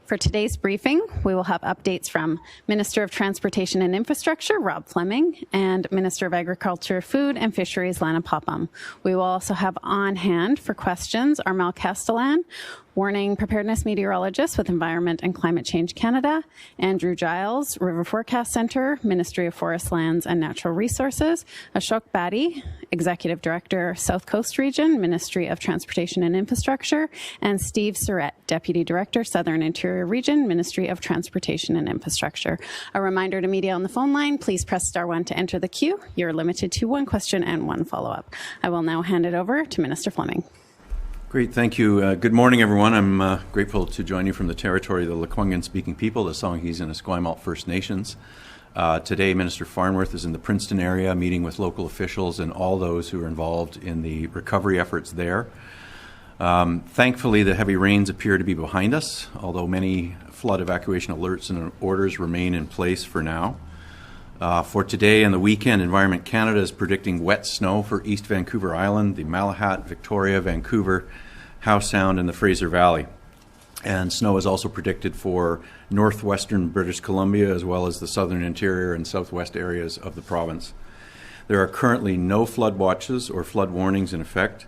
For today's briefing, we will have updates from Minister of Transportation and Infrastructure, Rob Fleming, and Minister of Agriculture, Food and Fisheries, Lana Popham. We will also have on hand for questions Armel Castellan, Warning Preparedness Meteorologist with Environment and Climate Change Canada, Andrew Giles, River Forecast Centre, Ministry of Forest Lands and Natural Resources, Ashok Badi, Executive Director, South Coast Region, Ministry of Transportation and Infrastructure, and Steve Surrett, Deputy Director, Southern Interior Region, Ministry of Transportation and Infrastructure. A reminder to media on the phone line, please press *1 to enter the queue. You're limited to one question and one follow-up. I will now hand it over to Minister Fleming. Great, thank you. Good morning, everyone. I'm grateful to join you from the territory of the Lekwungen-speaking people, the Songhees and Esquimalt First Nations. Today, Minister Farnworth is in the Princeton area meeting with local officials and all those who are involved in the recovery efforts there. Thankfully, the heavy rains appear to be behind us, although many flood evacuation alerts and orders remain in place for now. For today and the weekend, Environment Canada is predicting wet snow for East Vancouver Island, the Malahat, Victoria, Vancouver, Howe Sound, and the Fraser Valley. And snow is also predicted for northwestern British Columbia, as well as the southern interior and southwest areas of the province. There are currently no flood watches or flood warnings in effect.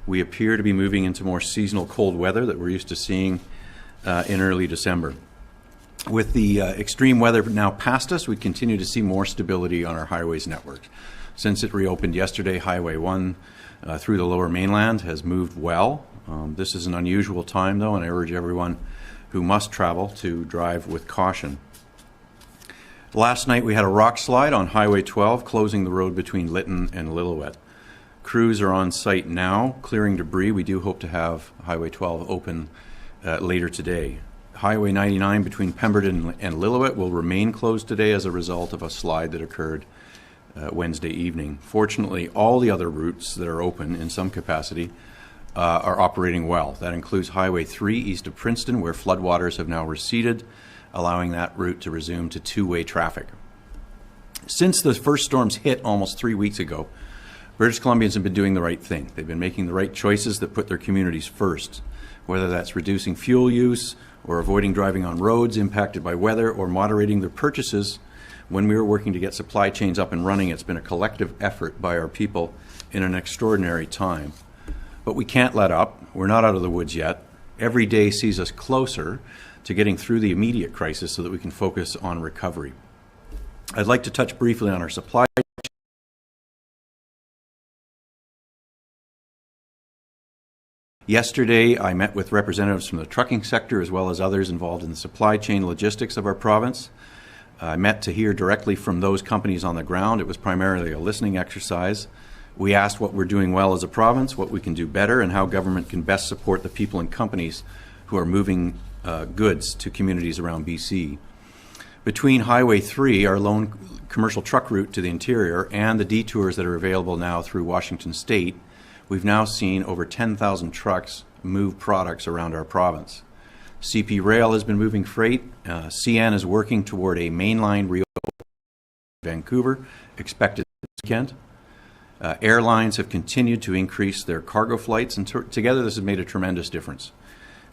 We appear to be moving into more seasonal cold weather that we're used to seeing in early December. With the extreme weather now past us, we continue to see more stability on our highways network. Since it reopened yesterday, Highway 1 through the Lower Mainland has moved well. This is an unusual time, though, and I urge everyone who must travel to drive with caution. Last night, we had a rock slide on Highway 12, closing the road between Lytton and Lillooet. Crews are on site now, clearing debris. We do hope to have Highway 12 open later today. Highway 99 between Pemberton and Lillooet will remain closed today as a result of a slide that occurred Wednesday evening. Fortunately, all the other routes that are open in some capacity are operating well. That includes Highway 3 east of Princeton, where floodwaters have now receded, allowing that route to resume to two-way traffic. Since the first storms hit almost 3 weeks ago, British Columbians have been doing the right thing. They've been making the right choices that put their communities first, whether that's reducing fuel use or avoiding driving on roads impacted by weather or moderating their purchases. When we were working to get supply chains up and running, it's been a collective effort by our people in an extraordinary time. But we can't let up. We're not out of the woods yet. Every day sees us closer to getting through the immediate crisis so that we can focus on recovery. I'd like to touch briefly on our supply chain. Yesterday, I met with representatives from the trucking sector as well as others involved in the supply chain logistics of our province. I met to hear directly from those companies on the ground. It was primarily a listening exercise. We asked what we're doing well as a province, what we can do better, and how government can best support the people and companies who are moving goods to communities around BC. Between Highway 3, our lone commercial truck route to the interior, and the detours that are available now through Washington State, we've now seen over 10,000 trucks move products around our province. CP Rail has been moving freight. CN is working toward a mainline reopening in Vancouver, expected this weekend. Airlines have continued to increase their cargo flights, and together this has made a tremendous difference.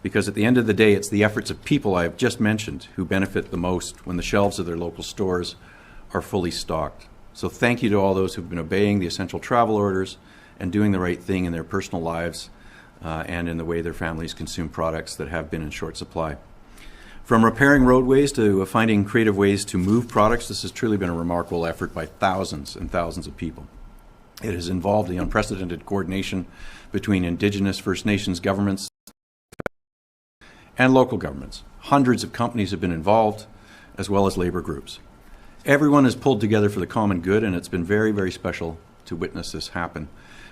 Because at the end of the day, it's the efforts of people I have just mentioned who benefit the most when the shelves of their local stores are fully stocked. So thank you to all those who've been obeying the essential travel orders and doing the right thing in their personal lives and in the way their families consume products that have been in short supply. From repairing roadways to finding creative ways to move products, this has truly been a remarkable effort by thousands and thousands of people. It has involved the unprecedented coordination between Indigenous First Nations governments and local governments. Hundreds of companies have been involved, as well as labor groups. Everyone has pulled together for the common good, and it's been very, very special to witness this happen.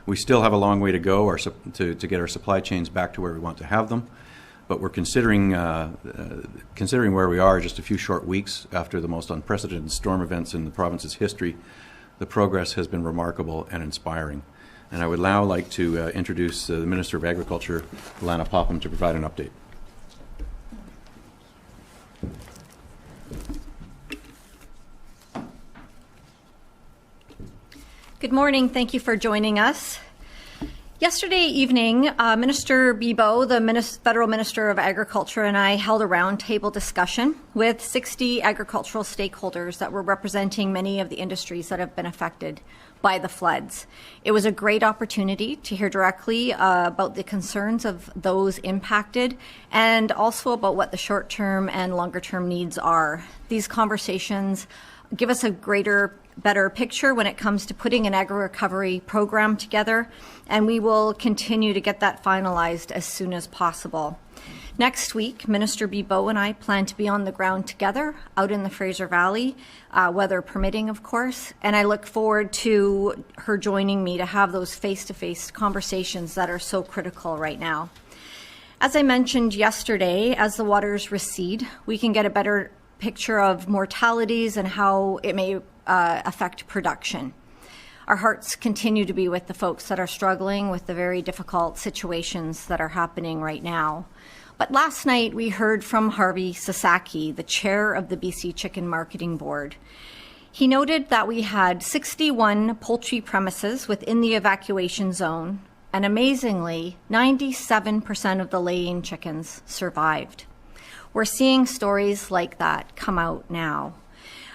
We still have a long way to go to get our supply chains back to where we want to have them, but we're considering where we are just a few short weeks after the most unprecedented storm events in the province's history. The progress has been remarkable and inspiring. And I would now like to introduce the Minister of Agriculture, Lana Popham, to provide an update. Good morning. Thank you for joining us. Yesterday evening, Minister Bibeau, the Federal Minister of Agriculture, and I held a roundtable discussion with 60 agricultural stakeholders that were representing many of the industries that have been affected by the floods. It was a great opportunity to hear directly about the concerns of those impacted and also about what the short-term and longer-term needs are. These conversations give us a better picture when it comes to putting an agri-recovery program together, and we will continue to get that finalized as soon as possible. Next week, Minister Bibeau and I plan to be on the ground together out in the Fraser Valley, weather permitting, of course, and I look forward to her joining me to have those face-to-face conversations that are so critical right now. As I mentioned yesterday, as the waters recede, we can get a better picture of mortalities and how it may affect production. Our hearts continue to be with the folks that are struggling with the very difficult situations that are happening right now. But last night we heard from Harvey Sasaki, the chair of the BC Chicken Marketing Board. He noted that we had 61 poultry premises within the evacuation zone, and amazingly, 97% of the laying chickens survived. We're seeing stories like that come out now.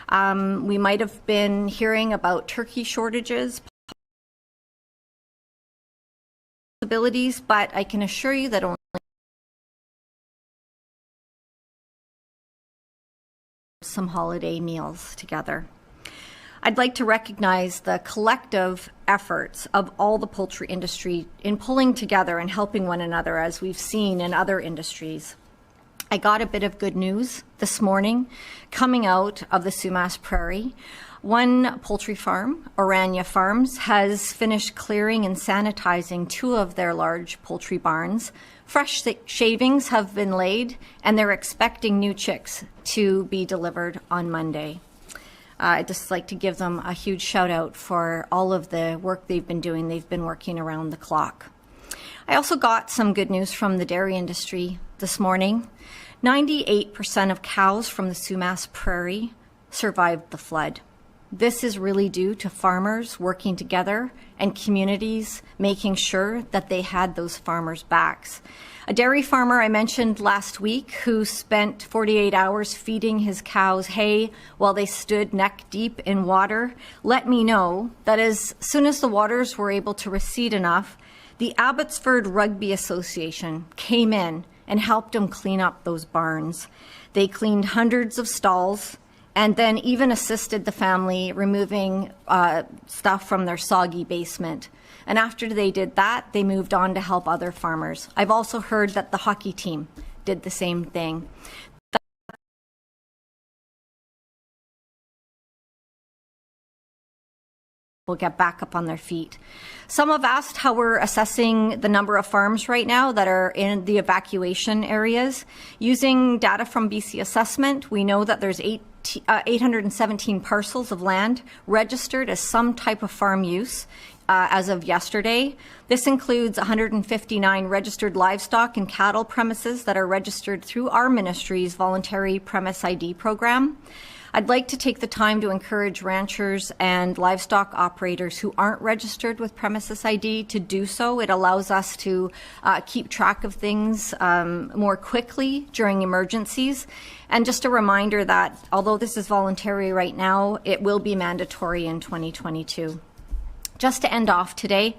We might have been hearing about turkey shortages, possibilities, but I can assure you that only some holiday meals together. I'd like to recognize the collective efforts of all the poultry industry in pulling together and helping one another, as we've seen in other industries. I got a bit of good news this morning coming out of the Sumas Prairie. One poultry farm, Orania Farms, has finished clearing and sanitizing 2 of their large poultry barns. Fresh shavings have been laid, and they're expecting new chicks to be delivered on Monday. I'd just like to give them a huge shout out for all of the work they've been doing. They've been working around the clock. I also got some good news from the dairy industry this morning. 98% of cows from the Sumas Prairie survived the flood. This is really due to farmers working together and communities making sure that they had those farmers' backs. A dairy farmer I mentioned last week who spent 48 hours feeding his cows hay while they stood neck deep in water let me know that as soon as the waters were able to recede enough, the Abbotsford Rugby Association came in and helped him clean up those barns. They cleaned hundreds of stalls and then even assisted the family removing stuff from their soggy basement. And after they did that, they moved on to help other farmers. I've also heard that the hockey team did the same thing. Will get back up on their feet. Some have asked how we're assessing the number of farms right now that are in the evacuation areas. Using data from BC Assessment, we know that there's 817 parcels of land registered as some type of farm use as of yesterday. This includes 159 registered livestock and cattle premises that are registered through our ministry's voluntary premise ID program. I'd like to take the time to encourage ranchers and livestock operators who aren't registered with Premises ID to do so. It allows us to keep track of things more quickly during emergencies. And just a reminder that although this is voluntary right now, it will be mandatory in 2022. Just to end off today,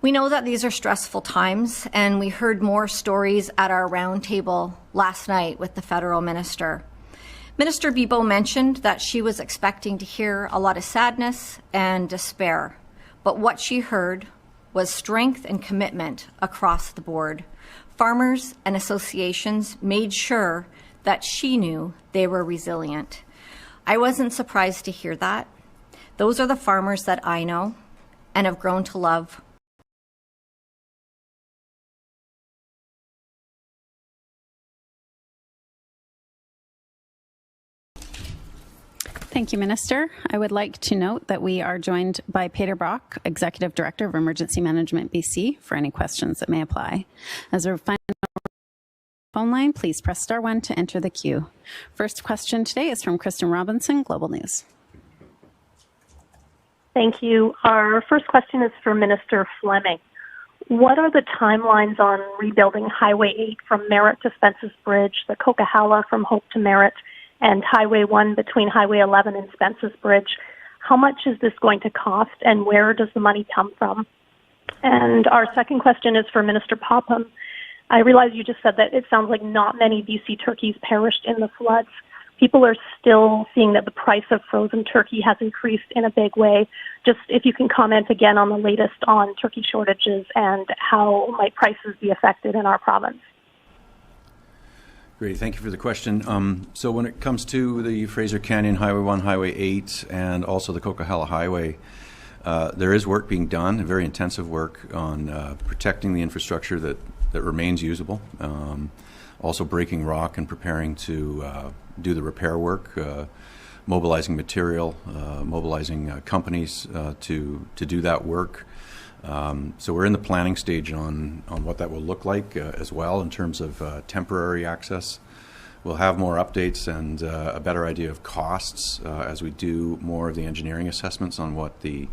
we know that these are stressful times, and we heard more stories at our roundtable last night with the federal minister. Minister Bibeau mentioned that she was expecting to hear a lot of sadness and despair, but what she heard was strength and commitment across the board. Farmers and associations made sure that she knew they were resilient. I wasn't surprised to hear that. Those are the farmers that I know and have grown to love. Thank you, Minister. I would like to note that we are joined by Peter Brock, Executive Director of Emergency Management BC, for any questions that may apply. As a final phone line, please press *1 to enter the queue. First question today is from Kristen Robinson, Global News. Thank you. Our first question is for Minister Fleming. What are the timelines on rebuilding Highway 8 from Merritt to Spence's Bridge, the Coquihalla from Hope to Merritt, and Highway 1 between Highway 11 and Spence's Bridge? How much is this going to cost, and where does the money come from? And our second question is for Minister Popham. I realize you just said that it sounds like not many BC turkeys perished in the floods. People are still seeing that the price of frozen turkey has increased in a big way. Just if you can comment again on the latest on turkey shortages and how might prices be affected in our province. Great, thank you for the question. So when it comes to the Fraser Canyon Highway 1, Highway 8, and also the Coquihalla Highway, there is work being done, very intensive work on protecting the infrastructure that remains usable, also breaking rock and preparing to do the repair work, mobilizing material, mobilizing companies to do that work. So we're in the planning stage on what that will look like as well in terms of temporary access. We'll have more updates and a better idea of costs as we do more of the engineering assessments on what the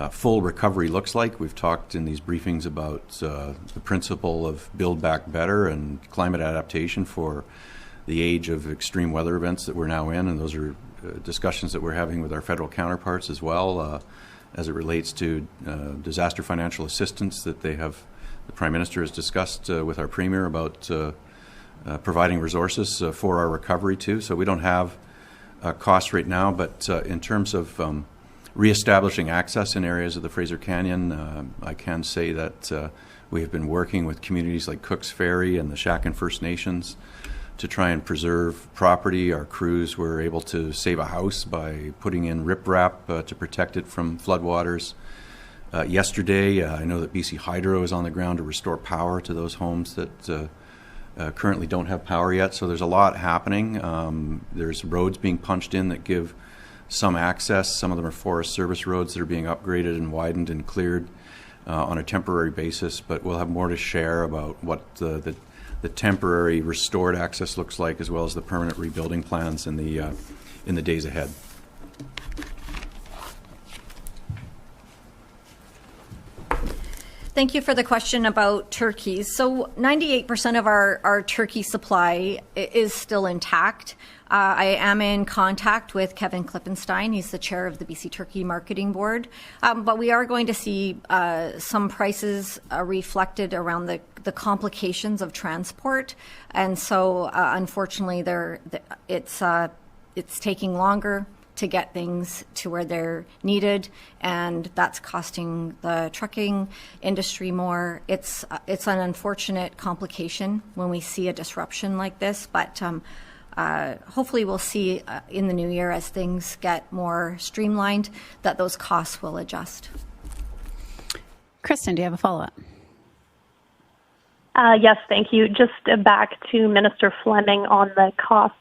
full recovery looks like. We've talked in these briefings about the principle of build back better and climate adaptation for the age of extreme weather events that we're now in, and those are discussions that we're having with our federal counterparts as well as it relates to disaster financial assistance that the Prime Minister has discussed with our Premier about providing resources for our recovery too. So we don't have costs right now, but in terms of reestablishing access in areas of the Fraser Canyon, I can say that we have been working with communities like Cook's Ferry and the Shaken First Nations to try and preserve property. Our crews were able to save a house by putting in riprap to protect it from floodwaters. Yesterday, I know that BC Hydro is on the ground to restore power to those homes that currently don't have power yet. So there's a lot happening. There's roads being punched in that give some access. Some of them are Forest Service roads that are being upgraded and widened and cleared on a temporary basis, but we'll have more to share about what the temporary restored access looks like, as well as the permanent rebuilding plans in the days ahead. Thank you for the question about turkeys. So 98% of our turkey supply is still intact. I am in contact with Kevin Klippenstein. He's the chair of the BC Turkey Marketing Board. But we are going to see some prices reflected around the complications of transport. And so, unfortunately, it's taking longer to get things to where they're needed, and that's costing the trucking industry more. It's an unfortunate complication when we see a disruption like this, but hopefully we'll see in the new year, as things get more streamlined, that those costs will adjust. Kristen, do you have a follow-up? Yes, thank you. Just back to Minister Fleming on the costs.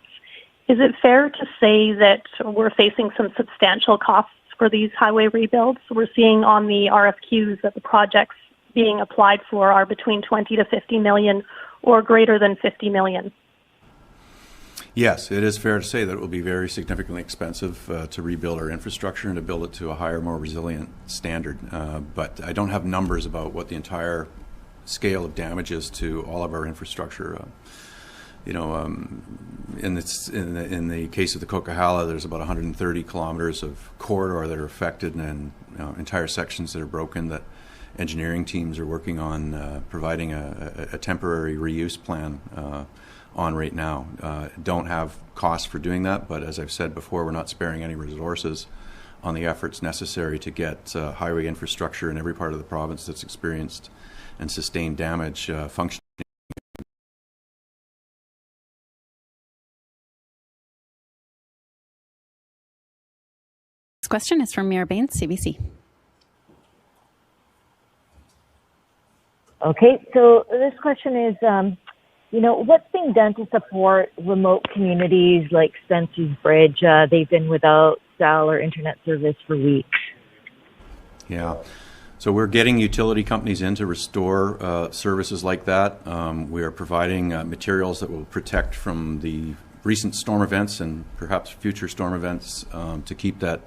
Is it fair to say that we're facing some substantial costs for these highway rebuilds? We're seeing on the RFQs that the projects being applied for are between 20 to 50 million or greater than 50 million. Yes, it is fair to say that it will be very significantly expensive to rebuild our infrastructure and to build it to a higher, more resilient standard. But I don't have numbers about what the entire scale of damage is to all of our infrastructure. In the case of the Coquihalla, there's about 130 kilometers of corridor that are affected, and entire sections that are broken that engineering teams are working on providing a temporary reuse plan on right now. Don't have costs for doing that, but as I've said before, we're not sparing any resources on the efforts necessary to get highway infrastructure in every part of the province that's experienced and sustained damage functioning. This question is from Mira Baines, CBC. Okay, so this question is, what's being done to support remote communities like Spence's Bridge? They've been without cell or internet service for weeks. Yeah, so we're getting utility companies in to restore services like that. We are providing materials that will protect from the recent storm events and perhaps future storm events to keep that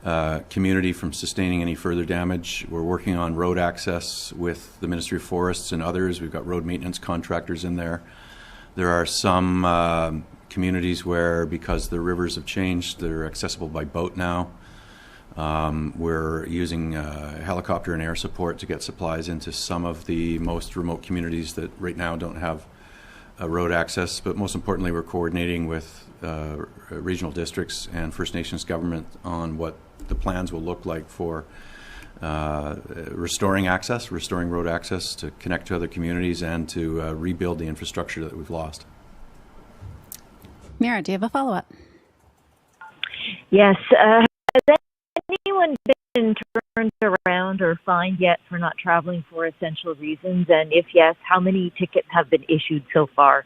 community from sustaining any further damage. We're working on road access with the Ministry of Forests and others. We've got road maintenance contractors in there. There are some communities where, because the rivers have changed, they're accessible by boat now. We're using helicopter and air support to get supplies into some of the most remote communities that right now don't have road access. But most importantly, we're coordinating with regional districts and First Nations government on what the plans will look like for restoring road access to connect to other communities and to rebuild the infrastructure that we've lost. Mira, do you have a follow-up? Yes. Has anyone been turned around or fined yet for not traveling for essential reasons? And if yes, how many tickets have been issued so far?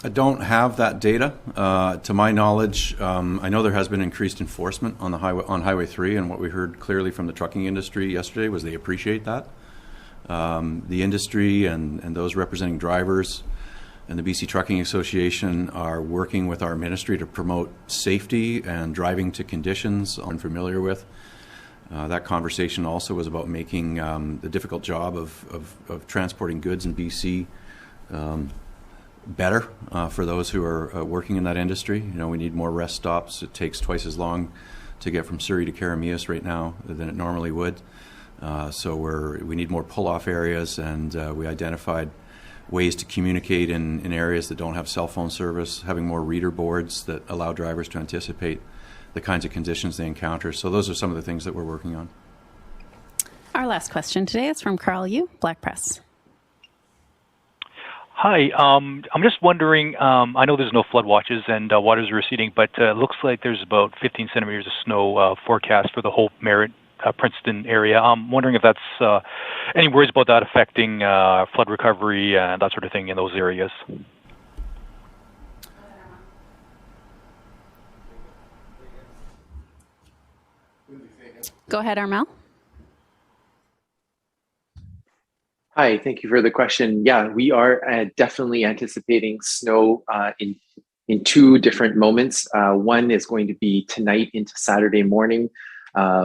I don't have that data. To my knowledge, I know there has been increased enforcement on Highway 3, and what we heard clearly from the trucking industry yesterday was they appreciate that. The industry and those representing drivers and the BC Trucking Association are working with our ministry to promote safety and driving to conditions I'm familiar with. That conversation also was about making the difficult job of transporting goods in BC better for those who are working in that industry. You know, we need more rest stops. It takes twice as long to get from Surrey to Karamias right now than it normally would. So we need more pull-off areas, and we identified ways to communicate in areas that don't have cell phone service, having more reader boards that allow drivers to anticipate the kinds of conditions they encounter. So those are some of the things that we're working on. Our last question today is from Carl Yu, Black Press. Hi, I'm just wondering, I know there's no flood watches and waters are receding, but it looks like there's about 15 centimeters of snow forecast for the Hope, Merritt, Princeton area. I'm wondering if that's any worries about that affecting flood recovery and that sort of thing in those areas. Go ahead, Armel. Hi, thank you for the question. Yeah, we are definitely anticipating snow in two different moments. One is going to be tonight into Saturday morning.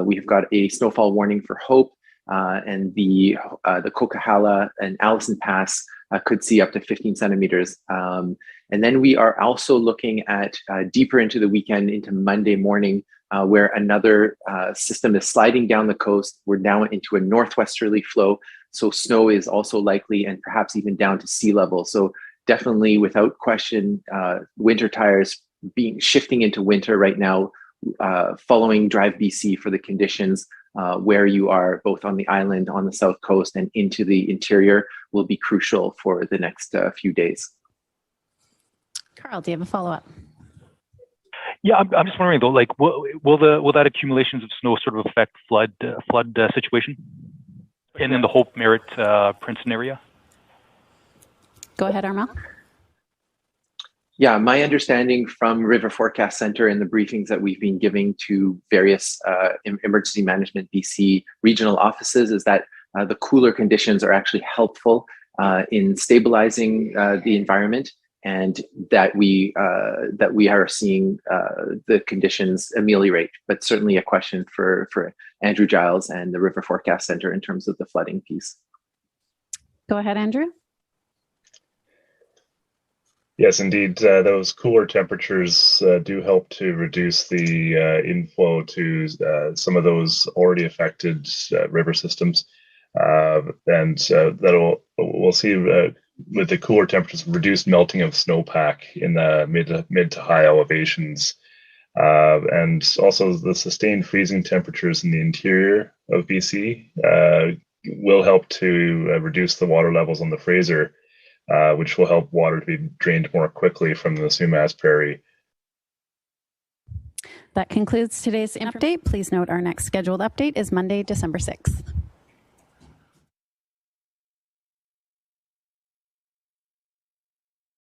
We've got a snowfall warning for Hope, and the Coquihalla and Allison Pass could see up to 15 centimeters. And then we are also looking at deeper into the weekend, into Monday morning, where another system is sliding down the coast. We're now into a northwesterly flow. So snow is also likely, and perhaps even down to sea level. So definitely, without question, winter tires shifting into winter right now, following Drive BC for the conditions where you are, both on the island, on the south coast, and into the interior, will be crucial for the next few days. Carl, do you have a follow-up? Yeah, I'm just wondering though, like, will that accumulations of snow sort of affect flood situation in the Hope, Merritt, Princeton area? Go ahead, Armel. Yeah, my understanding from River Forecast Center and the briefings that we've been giving to various Emergency Management BC regional offices is that the cooler conditions are actually helpful in stabilizing the environment, and that we are seeing the conditions ameliorate. But certainly a question for Andrew Giles and the River Forecast Center in terms of the flooding piece. Go ahead, Andrew. Yes, indeed. Those cooler temperatures do help to reduce the inflow to some of those already affected river systems, and we'll see with the cooler temperatures, reduced melting of snowpack in the mid to high elevations, and also the sustained freezing temperatures in the interior of BC will help to reduce the water levels on the Fraser, which will help water to be drained more quickly from the Sumas Prairie. That concludes today's update. Please note our next scheduled update is Monday, December 6th.